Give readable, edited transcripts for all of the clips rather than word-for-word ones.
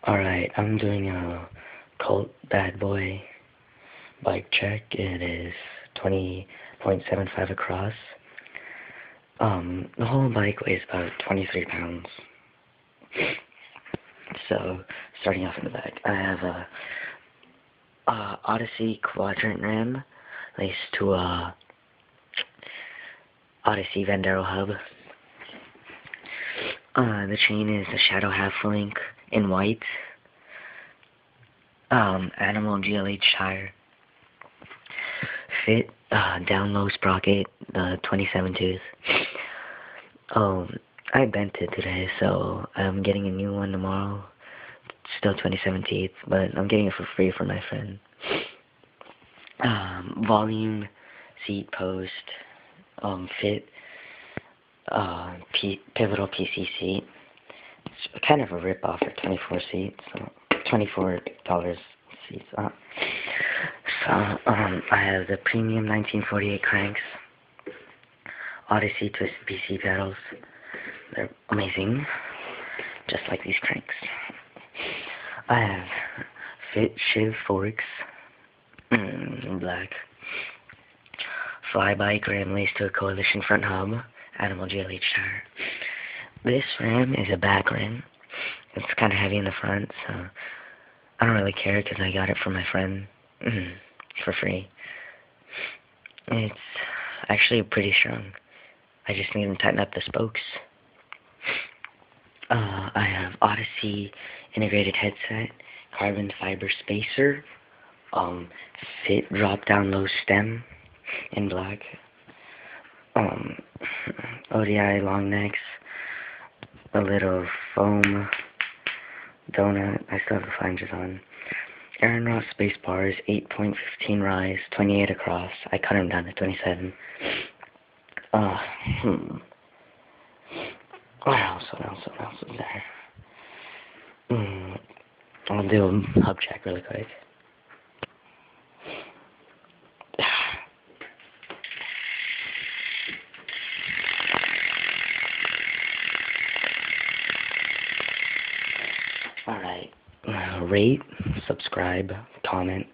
Alright, I'm doing a Colt BadBoy bike check. It is 20.75 across. The whole bike weighs about 23 pounds. So, starting off in the back, I have a Odyssey Quadrant rim laced to a Odyssey vandero hub. The chain is a Shadow half-link in white. Animal GLH tire. Fit, down low sprocket, the 27 tooth. I bent it today, so I'm getting a new one tomorrow. Still 27 teeth, but I'm getting it for free for my friend. Volume, seat post, fit, pivotal PC seat. It's kind of a rip-off for 24 seats, so $24 seats. I have the premium 1948 cranks, Odyssey twist BC pedals. They're amazing, just like these cranks. I have fit Shiv forks, black. Fly bike ram laced to a Coalition front hub, Animal GLH tire. This ram is a back ram. It's kind of heavy in the front, so I don't really care because I got it from my friend for free. It's actually pretty strong. I just need to tighten up the spokes. I have Odyssey Intergrated headset, carbon fiber spacer, fit drop down low stem in black, ODI Longnecks, a little foam donut. I still have the flanges on. Aaron Ross Spacebars, 8.15 rise, 28 across. I cut them down to 27. What else is there? I'll do a hub check really quick. Alright, rate, subscribe, comment.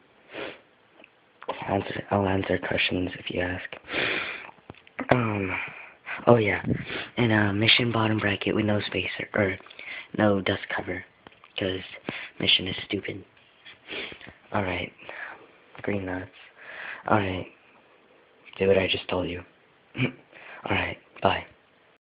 I'll answer questions if you ask. Oh yeah, and Mission bottom bracket with no spacer, or no dust cover, because Mission is stupid. Alright, green nuts. Alright, do what I just told you. Alright, bye.